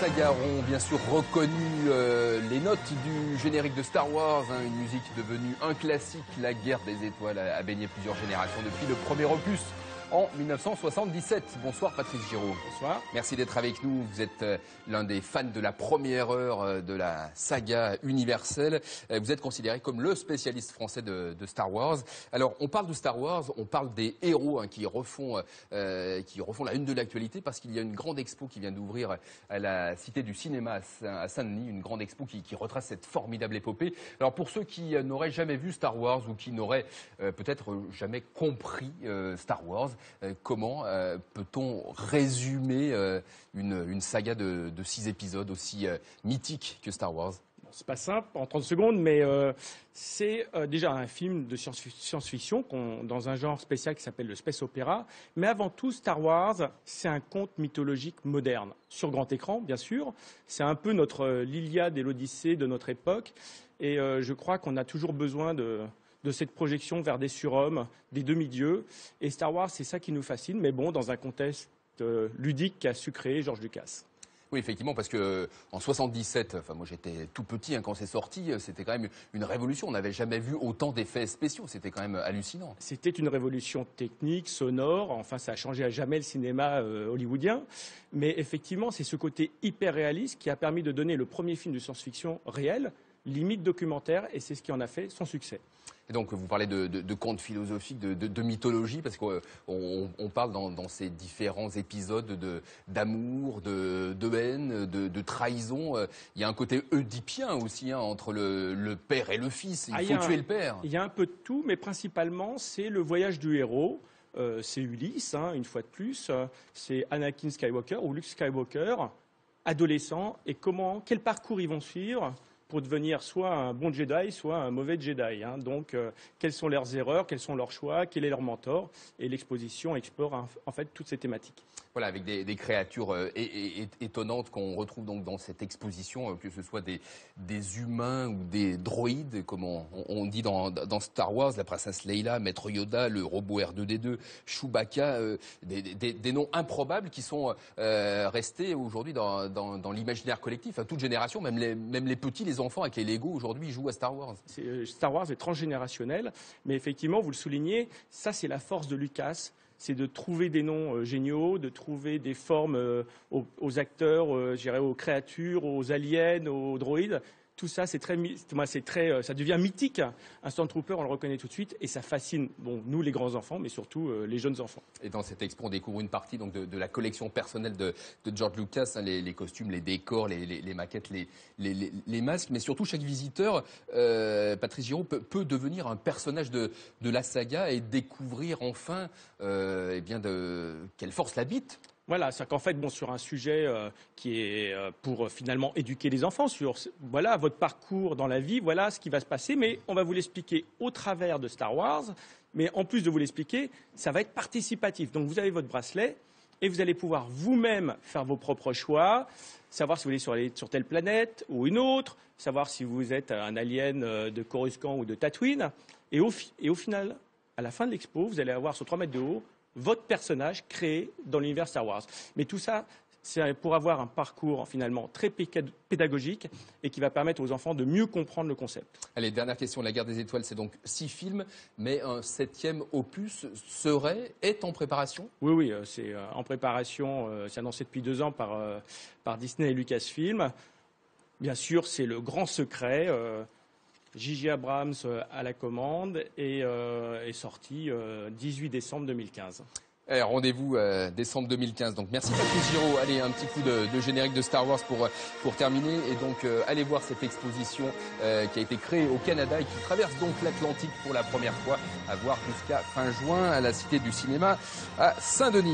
saga ont bien sûr reconnu les notes du générique de Star Wars, une musique devenue un classique. La guerre des étoiles a baigné plusieurs générations depuis le premier opus en 1977. Bonsoir Patrice Giraud. Bonsoir. Merci d'être avec nous. Vous êtes l'un des fans de la première heure de la saga universelle. Vous êtes considéré comme le spécialiste français de Star Wars. Alors, on parle de Star Wars, on parle des héros qui refont la une de l'actualité parce qu'il y a une grande expo qui vient d'ouvrir à la Cité du Cinéma à Saint-Denis, une grande expo qui retrace cette formidable épopée. Alors, pour ceux qui n'auraient jamais vu Star Wars ou qui n'auraient peut-être jamais compris Star Wars, comment peut-on résumer une saga de 6 épisodes aussi mythique que Star Wars? C'est pas simple en 30 secondes, mais c'est déjà un film de science-fiction dans un genre spécial qui s'appelle le space opéra. Mais avant tout, Star Wars, c'est un conte mythologique moderne, sur grand écran, bien sûr. C'est un peu l'Iliade et l'Odyssée de notre époque. Et je crois qu'on a toujours besoin de cette projection vers des surhommes, des demi-dieux. Et Star Wars, c'est ça qui nous fascine, mais bon, dans un contexte ludique qu'a su créer George Lucas. Oui, effectivement, parce que en 77, enfin moi j'étais tout petit quand c'est sorti, c'était quand même une révolution. On n'avait jamais vu autant d'effets spéciaux, c'était quand même hallucinant. C'était une révolution technique, sonore, enfin ça a changé à jamais le cinéma hollywoodien. Mais effectivement, c'est ce côté hyper réaliste qui a permis de donner le premier film de science-fiction réel, limite documentaire, et c'est ce qui en a fait son succès. Et donc vous parlez de contes philosophiques, de mythologie, parce qu'on parle dans ces différents épisodes d'amour, de haine, de trahison. Il y a un côté oedipien aussi entre le père et le fils. Il faut tuer le père. Il y a un peu de tout, mais principalement c'est le voyage du héros. C'est Ulysse, une fois de plus. C'est Anakin Skywalker ou Luke Skywalker, adolescent, et quel parcours ils vont suivre pour devenir soit un bon Jedi, soit un mauvais Jedi. Donc, quelles sont leurs erreurs, quels sont leurs choix, quel est leur mentor? Et l'exposition explore en fait toutes ces thématiques. Voilà, avec des créatures étonnantes qu'on retrouve donc dans cette exposition, que ce soit des humains ou des droïdes, comme on dit dans Star Wars, la princesse Leila, Maître Yoda, le robot R2D2, Chewbacca, des noms improbables qui sont restés aujourd'hui dans l'imaginaire collectif. À toute génération, même les petits, les enfants avec les Lego aujourd'hui jouent à Star Wars. Star Wars est transgénérationnel, mais effectivement, vous le soulignez, ça c'est la force de Lucas. C'est de trouver des noms géniaux, de trouver des formes aux acteurs, aux créatures, aux aliens, aux droïdes. Tout ça, ça devient mythique. Un Stormtrooper, on le reconnaît tout de suite, et ça fascine, nous les grands enfants, mais surtout les jeunes enfants. Et dans cette expo, on découvre une partie donc de la collection personnelle de George Lucas, les costumes, les décors, les maquettes, les masques, mais surtout chaque visiteur, Patrice Giraud, peut devenir un personnage de la saga et découvrir enfin quelle force l'habite. Voilà, c'est qu'en fait, sur un sujet qui est pour finalement éduquer les enfants sur voilà votre parcours dans la vie, voilà ce qui va se passer, mais on va vous l'expliquer au travers de Star Wars. Mais en plus de vous l'expliquer, ça va être participatif. Donc vous avez votre bracelet et vous allez pouvoir vous-même faire vos propres choix, savoir si vous voulez aller sur telle planète ou une autre, savoir si vous êtes un alien de Coruscant ou de Tatooine. Et au final, à la fin de l'expo, vous allez avoir sur 3 mètres de haut votre personnage créé dans l'univers Star Wars. Mais tout ça, c'est pour avoir un parcours finalement très pédagogique et qui va permettre aux enfants de mieux comprendre le concept. Allez, dernière question. La guerre des étoiles, c'est donc 6 films, mais un 7e opus est en préparation? Oui, c'est en préparation. C'est annoncé depuis 2 ans par Disney et Lucasfilm. Bien sûr, c'est le grand secret. J.J. Abrams à la commande et est sorti 18 décembre 2015. Rendez-vous décembre 2015. Donc merci Patrice Giraud. Allez, un petit coup de générique de Star Wars pour terminer. Et donc allez voir cette exposition qui a été créée au Canada et qui traverse donc l'Atlantique pour la première fois, à voir jusqu'à fin juin à la Cité du Cinéma à Saint-Denis.